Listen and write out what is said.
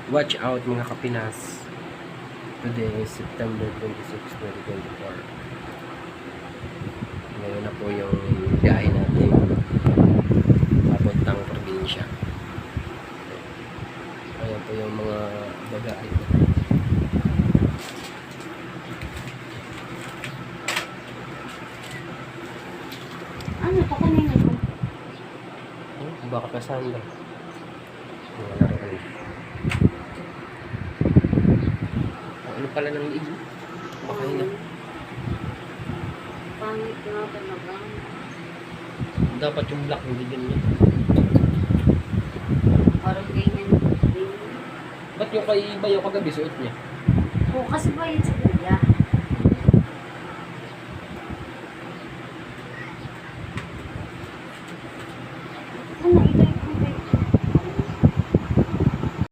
Watch out mga kapinas. Today is September 26, 2024. Ngayon na po yung biyahe natin papuntang probinsya. Ayan po yung mga bagahe. Ano to kanina ko? Baka kasanda. Mga laruan. Ano pala ng liig? Okay na. Pangit nga talaga. Dapat yung black, hindi ganyan. Parang ganyan din. Ba't yung kay Bayo kagabi suot niya? Oo, kasi ba yun sa